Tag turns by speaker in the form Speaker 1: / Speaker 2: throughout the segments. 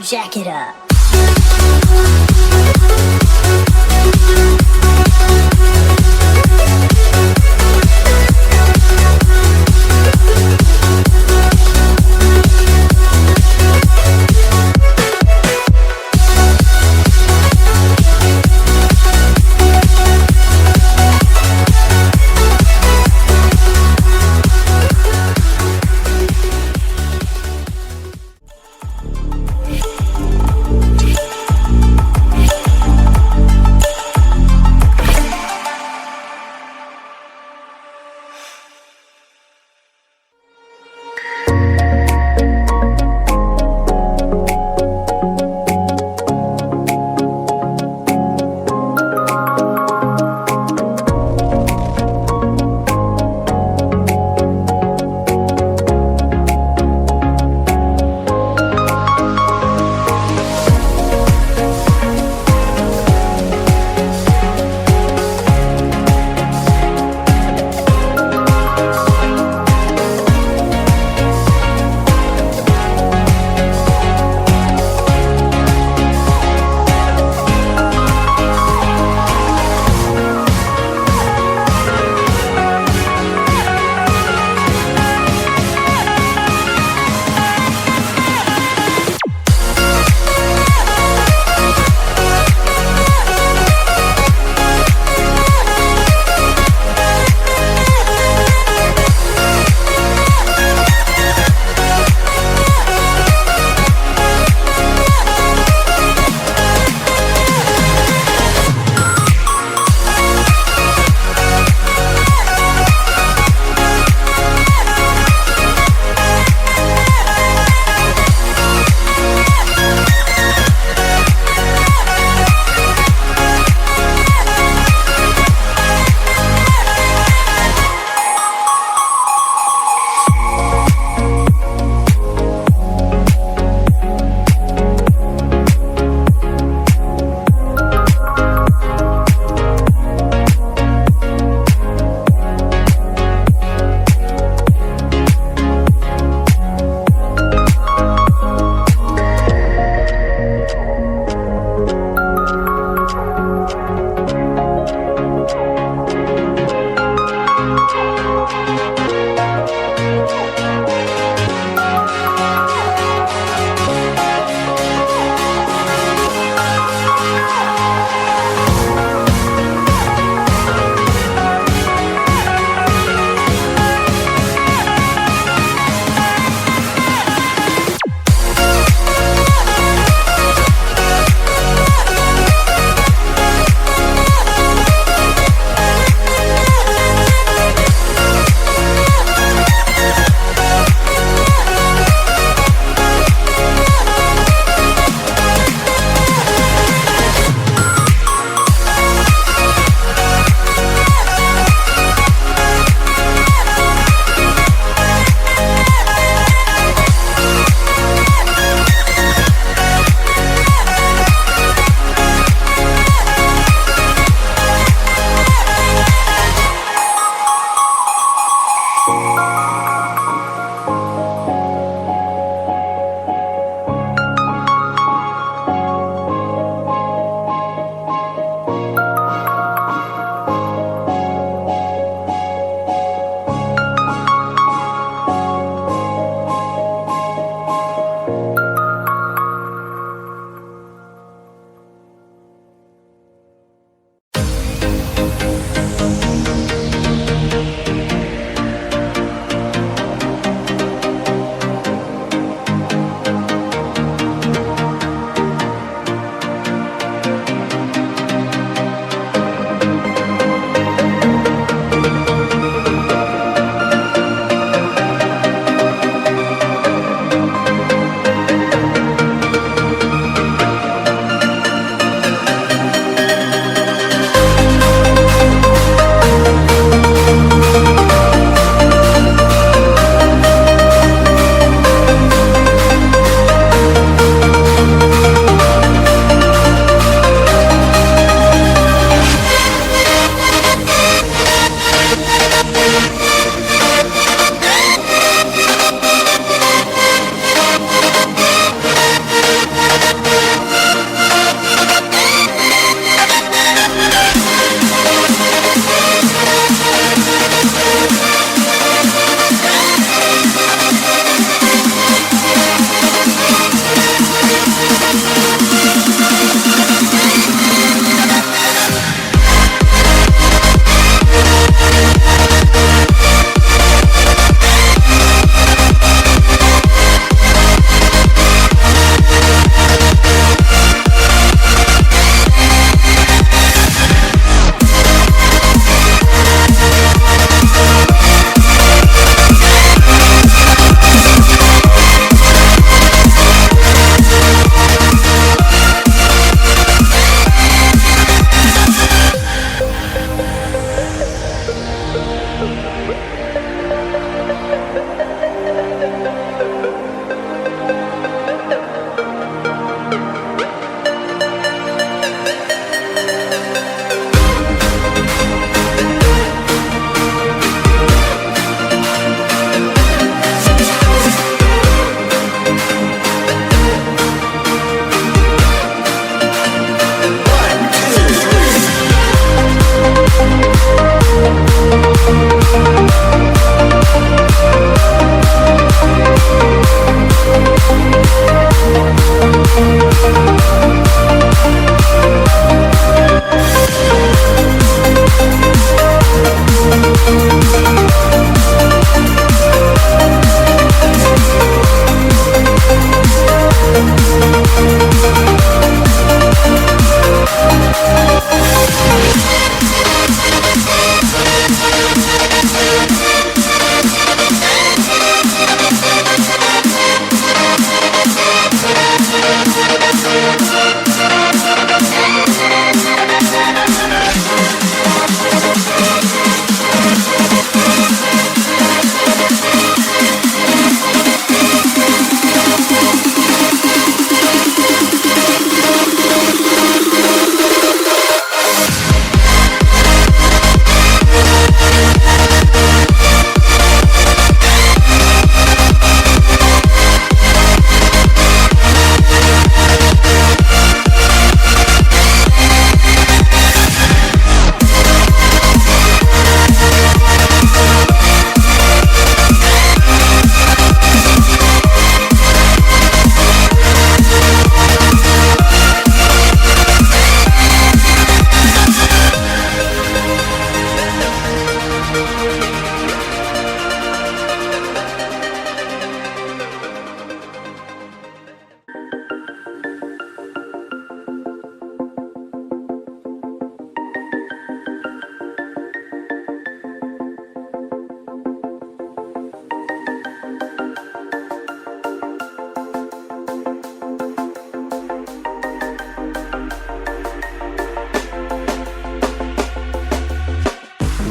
Speaker 1: Jack it up.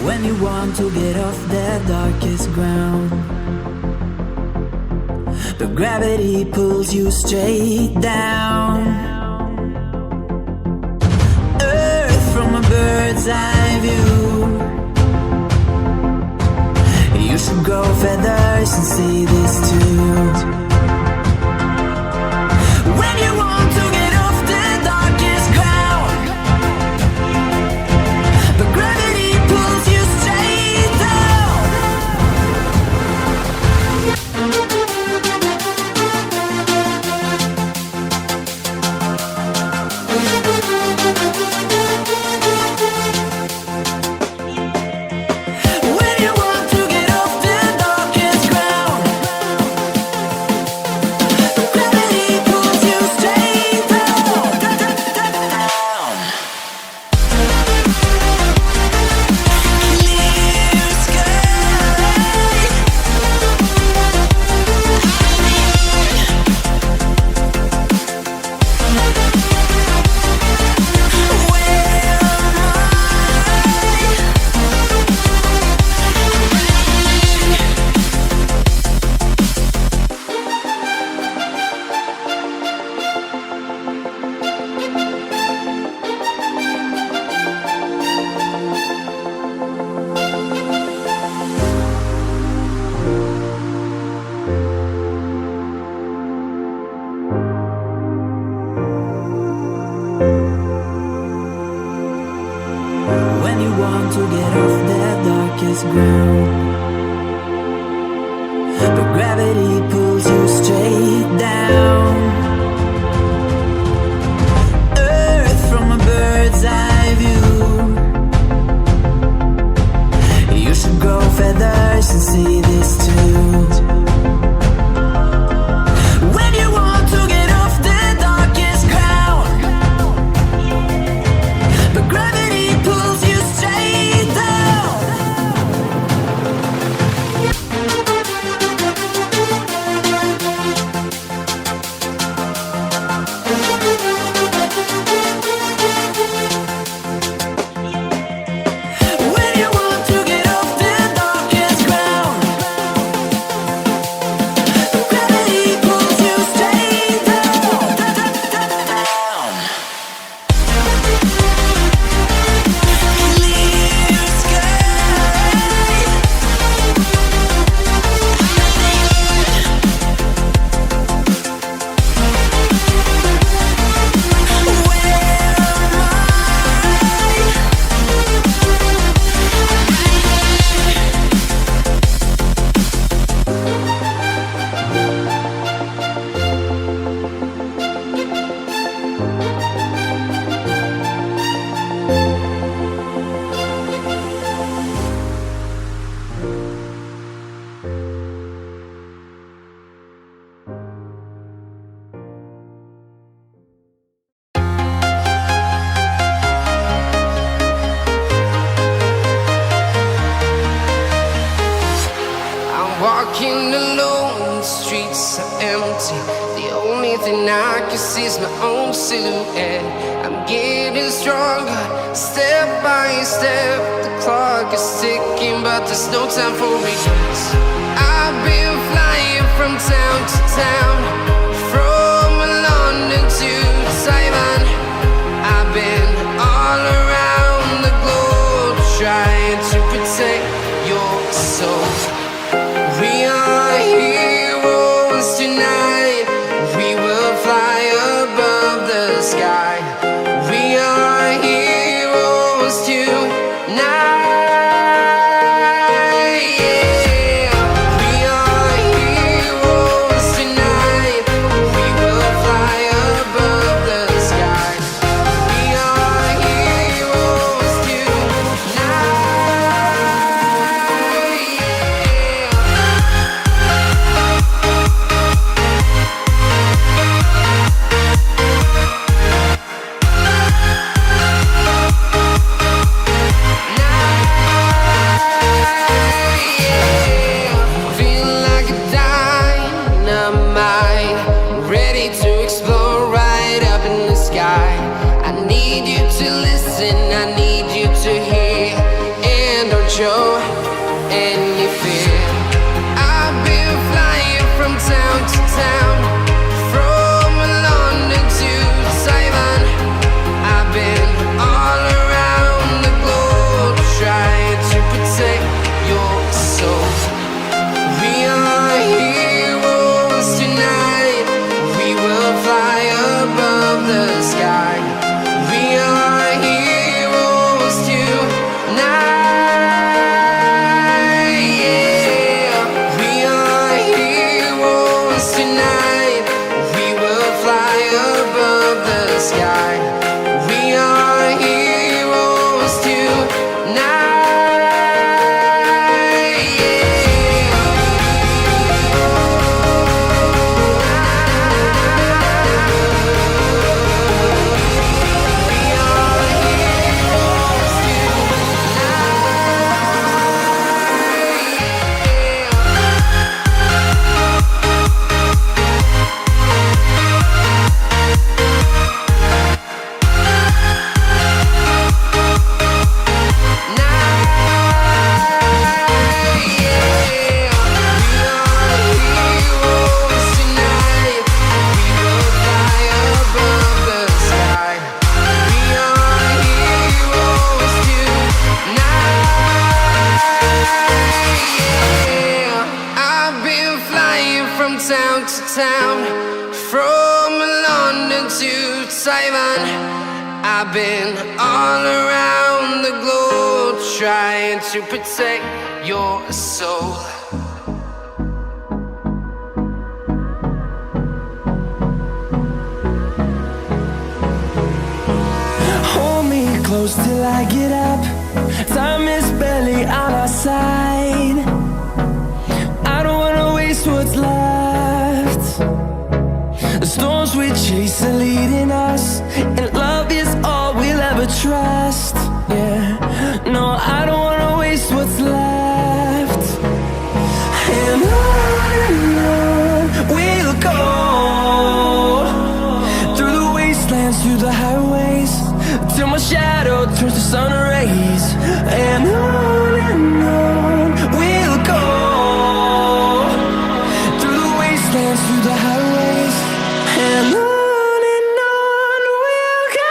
Speaker 1: when you want to get off the darkest ground. But gravity pulls you straight down. Earth from a bird's eye view. You should grow feathers and see this too. When you want to get off the darkest ground, but gravity pulls you straight down. When you want to get off the darkest ground, but gravity pulls you straight down. Clear sky. When you want to get off that darkest ground, but gravity pulls you straight down. Earth from a bird's eye view. You should grow feathers and see this too. When you want to get off the darkest ground, but gravity pulls you straight down.
Speaker 2: walking alone, the streets are empty. The only thing I can see is my own silhouette. I'm getting stronger, step by step. The clock is ticking, but there's no time for regrets. I've been flying from town to town, from London to Taiwan. I've been all around the globe, trying to protect your soul. We are heroes tonight. We will fly above the sky. We are heroes tonight. Yeah. We are heroes tonight. We will fly above the sky. We are heroes tonight. Feel like a dynamite, ready to explore right up in the sky. I need you to listen, I need you to hear, and don't show any fear. I've been flying from town to town, from London to Taiwan. I've been all around the globe, trying to protect your soul. We are heroes tonight. We will fly above the sky. We are heroes tonight. Yeah. We are heroes tonight. We will fly above the sky. We are heroes tonight. I've been flying from town to town, from London to Taiwan. I've been all around the globe, trying to protect your soul.
Speaker 1: Hold me close till I get up. Time is barely on our side. I don't wanna waste what's left. The storms we chase are leading us, and love is all we'll ever trust. Yeah, no, I don't wanna waste what's left. And on we'll go, through the wastelands, through the highways, till my shadow turns to sun rays. And on we'll go, through the wastelands, through the highways, and on we'll go.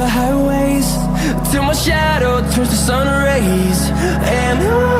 Speaker 1: the highways till my shadow turns to sun rays. And